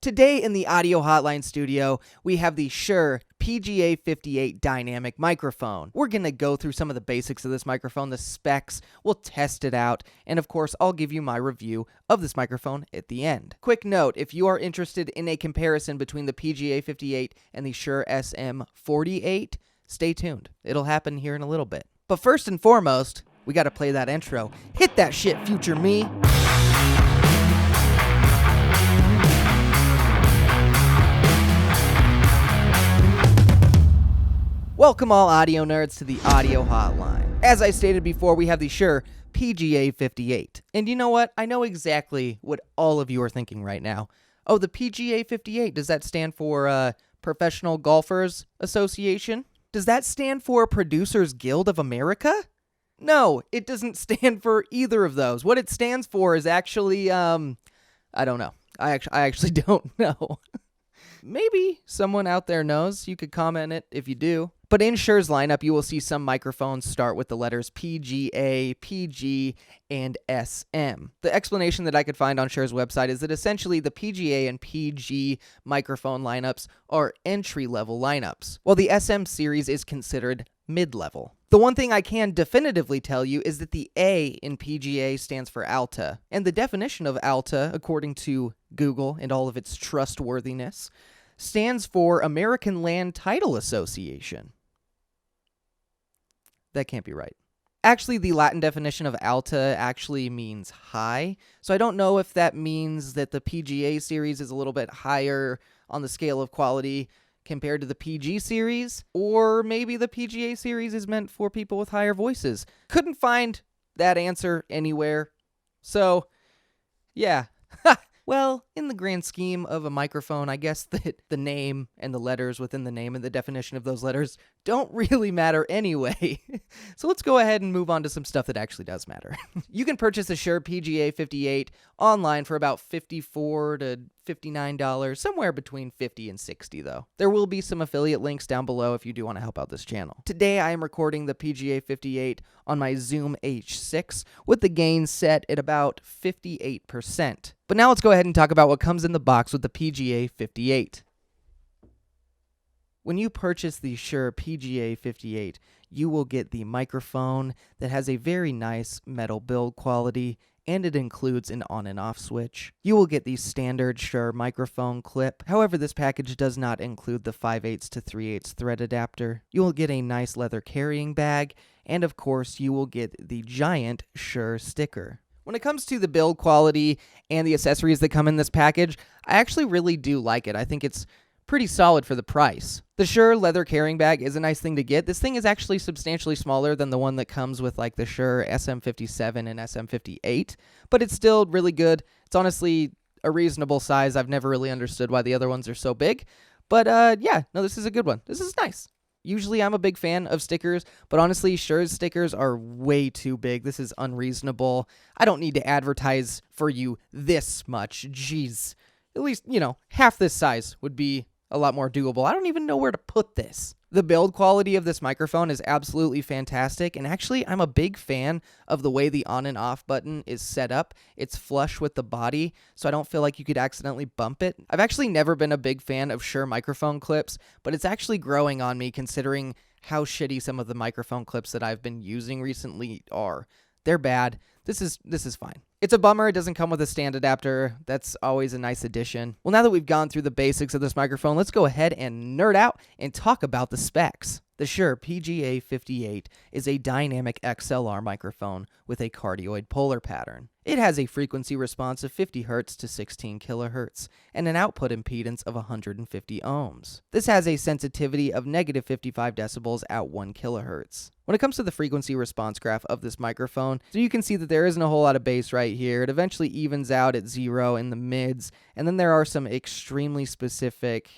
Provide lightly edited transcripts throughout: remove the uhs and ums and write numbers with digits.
Today in the Audio Hotline studio, we have the Shure PGA58 Dynamic Microphone. We're going to go through some of the basics of this microphone, the specs, we'll test it out, and of course, I'll give you my review of this microphone at the end. Quick note, if you are interested in a comparison between the PGA58 and the Shure SM48, stay tuned. It'll happen here in a little bit. But first and foremost, we got to play that intro. Hit that shit, future me. Welcome all audio nerds to the Audio Hotline. As I stated before, we have the Shure PGA58. And you know what? I know exactly what all of you are thinking right now. Oh, the PGA58, does that stand for Professional Golfers Association? Does that stand for Producers Guild of America? No, it doesn't stand for either of those. What it stands for is actually, I don't know. I actually don't know. Maybe someone out there knows. You could comment it if you do. But in Shure's lineup, you will see some microphones start with the letters PGA, PG, and SM. The explanation that I could find on Shure's website is that essentially the PGA and PG microphone lineups are entry-level lineups, while the SM series is considered mid-level. The one thing I can definitively tell you is that the A in PGA stands for Alta, and the definition of Alta, according to Google and all of its trustworthiness, stands for American Land Title Association. That can't be right. Actually, the Latin definition of alta actually means high, so I don't know if that means that the PGA series is a little bit higher on the scale of quality compared to the PG series, or maybe the PGA series is meant for people with higher voices. Couldn't find that answer anywhere, so yeah. Well, in the grand scheme of a microphone, I guess that the name and the letters within the name and the definition of those letters don't really matter anyway. So let's go ahead and move on to some stuff that actually does matter. You can purchase a Shure PGA58 online for about $54 to $59, somewhere between $50 and $60 though. There will be some affiliate links down below if you do want to help out this channel. Today I am recording the PGA58 on my Zoom H6 with the gain set at about 58%. But now let's go ahead and talk about what comes in the box with the PGA58. When you purchase the Shure PGA58, you will get the microphone that has a very nice metal build quality, and it includes an on and off switch. You will get the standard Shure microphone clip. However, this package does not include the 5/8 to 3/8 thread adapter. You will get a nice leather carrying bag, and of course, you will get the giant Shure sticker. When it comes to the build quality and the accessories that come in this package, I actually really do like it. I think it's pretty solid for the price. The Shure leather carrying bag is a nice thing to get. This thing is actually substantially smaller than the one that comes with like the Shure SM57 and SM58, but it's still really good. It's honestly a reasonable size. I've never really understood why the other ones are so big, but yeah, no, this is a good one. This is nice. Usually I'm a big fan of stickers, but honestly, Shure's stickers are way too big. This is unreasonable. I don't need to advertise for you this much. Jeez. At least, half this size would be a lot more doable. I don't even know where to put this. The build quality of this microphone is absolutely fantastic, and actually I'm a big fan of the way the on and off button is set up. It's flush with the body, so I don't feel like you could accidentally bump it. I've actually never been a big fan of Shure microphone clips, but it's actually growing on me considering how shitty some of the microphone clips that I've been using recently are. They're bad. This is fine. It's a bummer it doesn't come with a stand adapter. That's always a nice addition. Well, now that we've gone through the basics of this microphone, let's go ahead and nerd out and talk about the specs. The Shure PGA58 is a dynamic XLR microphone with a cardioid polar pattern. It has a frequency response of 50 Hz to 16 kHz and an output impedance of 150 ohms. This has a sensitivity of negative 55 decibels at 1 kHz. When it comes to the frequency response graph of this microphone, so you can see that there isn't a whole lot of bass right here. It eventually evens out at 0 in the mids, and then there are some extremely specific,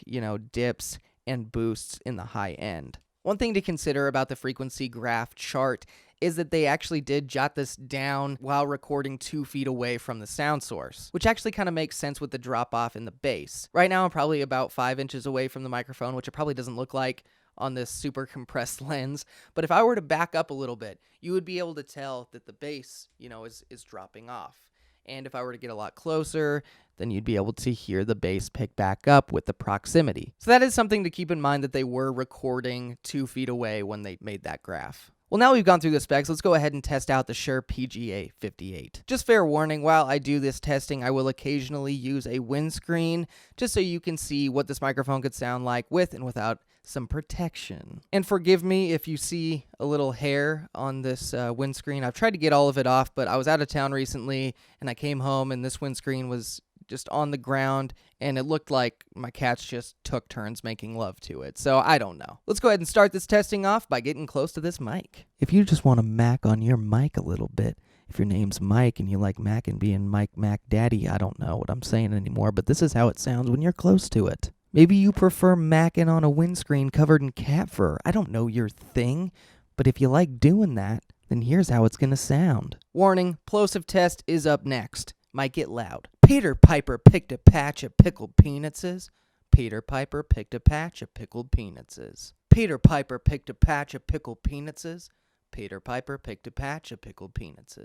dips and boosts in the high end. One thing to consider about the frequency graph chart is that they actually did jot this down while recording 2 feet away from the sound source, which actually kind of makes sense with the drop off in the bass. Right now I'm probably about 5 inches away from the microphone, which it probably doesn't look like on this super compressed lens, but if I were to back up a little bit, you would be able to tell that the bass, is dropping off. And if I were to get a lot closer, then you'd be able to hear the bass pick back up with the proximity. So that is something to keep in mind, that they were recording 2 feet away when they made that graph. Well, now we've gone through the specs, let's go ahead and test out the Shure PGA58. Just fair warning, while I do this testing, I will occasionally use a windscreen just so you can see what this microphone could sound like with and without some protection. And forgive me if you see a little hair on this windscreen. I've tried to get all of it off, but I was out of town recently and I came home and this windscreen was just on the ground, and it looked like my cats just took turns making love to it. So I don't know. Let's go ahead and start this testing off by getting close to this mic. If you just want to mac on your mic a little bit, if your name's Mike and you like Mac and being Mike Mac Daddy, I don't know what I'm saying anymore, but this is how it sounds when you're close to it. Maybe you prefer macking on a windscreen covered in cat fur. I don't know your thing, but if you like doing that, then here's how it's going to sound. Warning, plosive test is up next. Might get loud. Peter Piper picked a patch of pickled peanuts. Peter Piper picked a patch of pickled peanuts. Peter Piper picked a patch of pickled peanuts. Peter Piper picked a patch of pickled peanuts.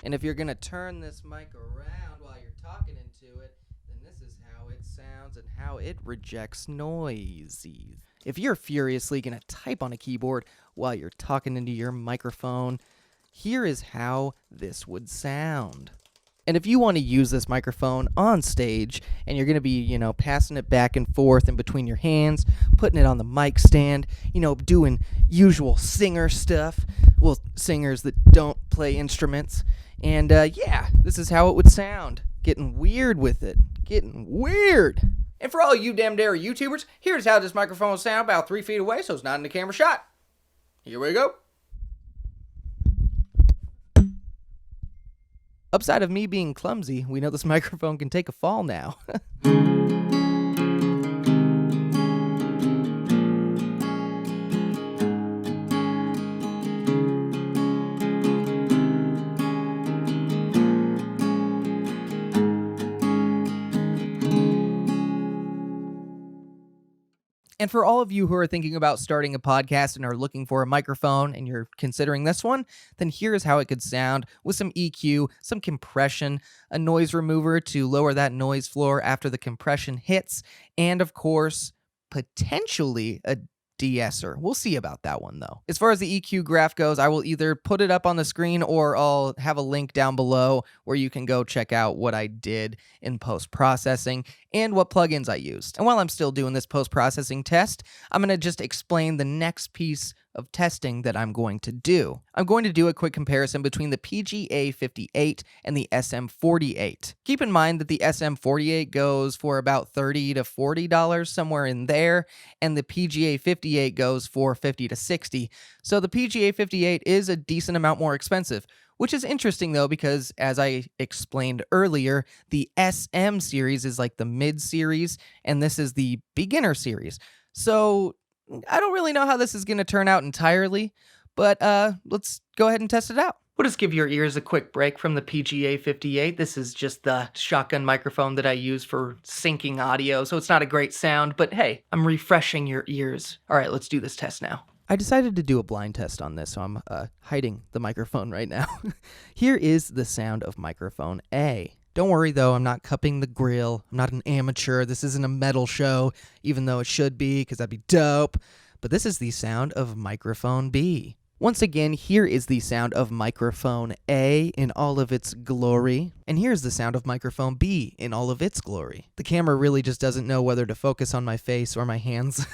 And if you're going to turn this mic around while you're talking into it, then this is how it sounds and how it rejects noise. If you're furiously going to type on a keyboard while you're talking into your microphone, here is how this would sound. And if you want to use this microphone on stage and you're going to be, passing it back and forth in between your hands, putting it on the mic stand, doing usual singer stuff, well, singers that don't play instruments, and this is how it would sound. Getting weird with it. Getting weird. And for all you damn dare YouTubers, here's how this microphone will sound about 3 feet away so it's not in the camera shot. Here we go. Upside of me being clumsy, we know this microphone can take a fall now. And for all of you who are thinking about starting a podcast and are looking for a microphone and you're considering this one, then here's how it could sound with some EQ, some compression, a noise remover to lower that noise floor after the compression hits, and of course, potentially a de-esser. We'll see about that one though. As far as the EQ graph goes, I will either put it up on the screen or I'll have a link down below where you can go check out what I did in post-processing and what plugins I used. And while I'm still doing this post-processing test, I'm going to just explain the next piece of testing that I'm going to do. I'm going to do a quick comparison between the PGA58 and the SM48. Keep in mind that the SM48 goes for about $30 to $40, somewhere in there, and the PGA58 goes for $50 to $60. So the PGA58 is a decent amount more expensive, which is interesting though, because as I explained earlier, the SM series is like the mid series, and this is the beginner series. So I don't really know how this is going to turn out entirely, but let's go ahead and test it out. We'll just give your ears a quick break from the PGA58. This is just the shotgun microphone that I use for syncing audio, so it's not a great sound, but hey, I'm refreshing your ears. All right, let's do this test now. I decided to do a blind test on this, so I'm hiding the microphone right now. Here is the sound of microphone A. Don't worry, though, I'm not cupping the grill. I'm not an amateur. This isn't a metal show, even though it should be, because that'd be dope. But this is the sound of microphone B. Once again, here is the sound of microphone A in all of its glory. And here's the sound of microphone B in all of its glory. The camera really just doesn't know whether to focus on my face or my hands.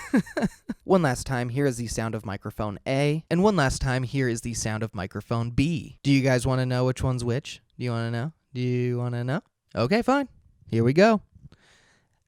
One last time, here is the sound of microphone A. And one last time, here is the sound of microphone B. Do you guys want to know which one's which? Do you want to know? Do you want to know? Okay, fine. Here we go.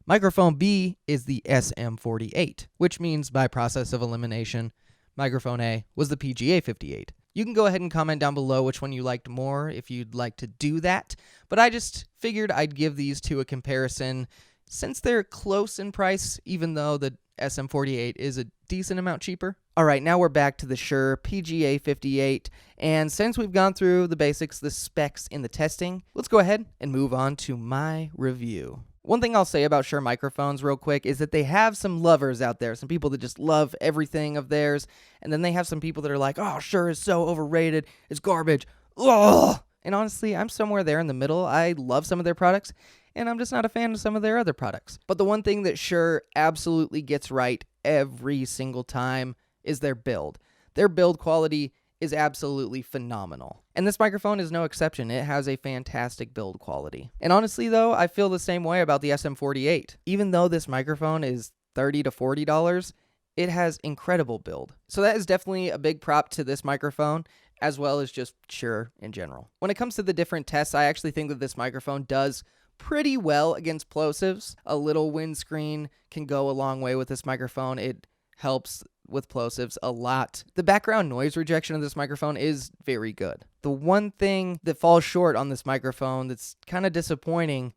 Microphone B is the SM48, which means by process of elimination, microphone A was the PGA58. You can go ahead and comment down below which one you liked more if you'd like to do that, but I just figured I'd give these two a comparison since they're close in price, even though the SM48 is a decent amount cheaper. All right, now we're back to the Shure PGA58, and since we've gone through the basics, the specs, and the testing, let's go ahead and move on to my review. One thing I'll say about Shure microphones real quick is that they have some lovers out there, some people that just love everything of theirs, and then they have some people that are like, oh, Shure is so overrated, it's garbage, ugh! And honestly, I'm somewhere there in the middle. I love some of their products, and I'm just not a fan of some of their other products. But the one thing that Shure absolutely gets right every single time is their build. Their build quality is absolutely phenomenal. And this microphone is no exception. It has a fantastic build quality. And honestly though, I feel the same way about the SM48. Even though this microphone is $30 to $40, it has incredible build. So that is definitely a big prop to this microphone, as well as just Shure in general. When it comes to the different tests, I actually think that this microphone does pretty well against plosives. A little windscreen can go a long way with this microphone. It helps with plosives a lot. The background noise rejection of this microphone is very good. The one thing that falls short on this microphone that's kind of disappointing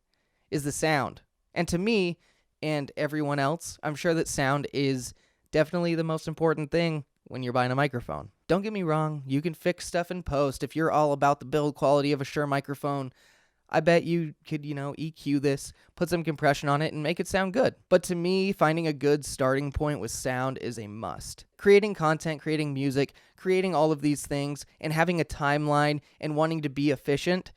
is the sound. And to me and everyone else, I'm sure that sound is definitely the most important thing when you're buying a microphone. Don't get me wrong, you can fix stuff in post. If you're all about the build quality of a Shure microphone, I bet you could, EQ this, put some compression on it, and make it sound good. But to me, finding a good starting point with sound is a must. Creating content, creating music, creating all of these things, and having a timeline and wanting to be efficient,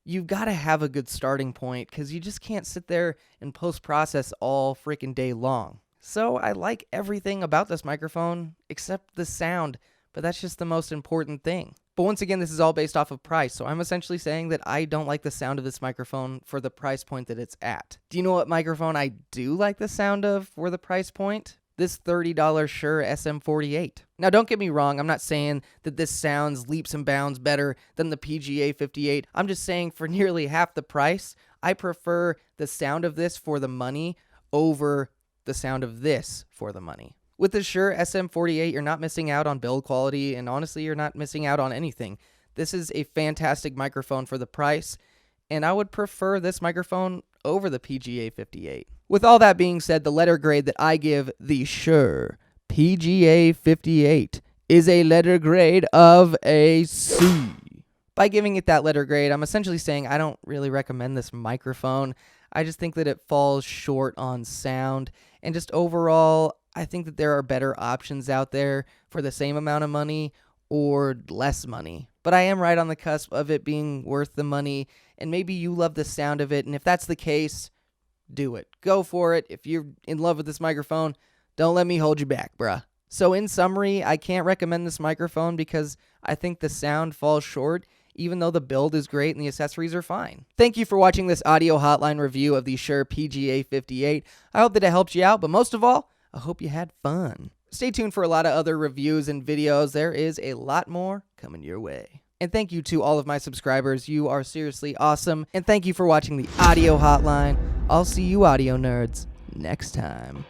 you've got to have a good starting point because you just can't sit there and post-process all freaking day long. So I like everything about this microphone except the sound, but that's just the most important thing. But once again, this is all based off of price, so I'm essentially saying that I don't like the sound of this microphone for the price point that it's at. Do you know what microphone I do like the sound of for the price point? This $30 Shure SM48. Now, don't get me wrong, I'm not saying that this sounds leaps and bounds better than the PGA58. I'm just saying for nearly half the price, I prefer the sound of this for the money over the sound of this for the money. With the Shure SM48, you're not missing out on build quality, and honestly, you're not missing out on anything. This is a fantastic microphone for the price, and I would prefer this microphone over the PGA58. With all that being said, the letter grade that I give the Shure PGA58 is a letter grade of a C. By giving it that letter grade, I'm essentially saying I don't really recommend this microphone. I just think that it falls short on sound, and just overall, I think that there are better options out there for the same amount of money or less money. But I am right on the cusp of it being worth the money, and maybe you love the sound of it, and if that's the case, do it. Go for it. If you're in love with this microphone, don't let me hold you back, bruh. So in summary, I can't recommend this microphone because I think the sound falls short, even though the build is great and the accessories are fine. Thank you for watching this audio hotline review of the Shure PGA58. I hope that it helped you out, but most of all, I hope you had fun. Stay tuned for a lot of other reviews and videos. There is a lot more coming your way. And thank you to all of my subscribers. You are seriously awesome. And thank you for watching the audio hotline. I'll see you audio nerds next time.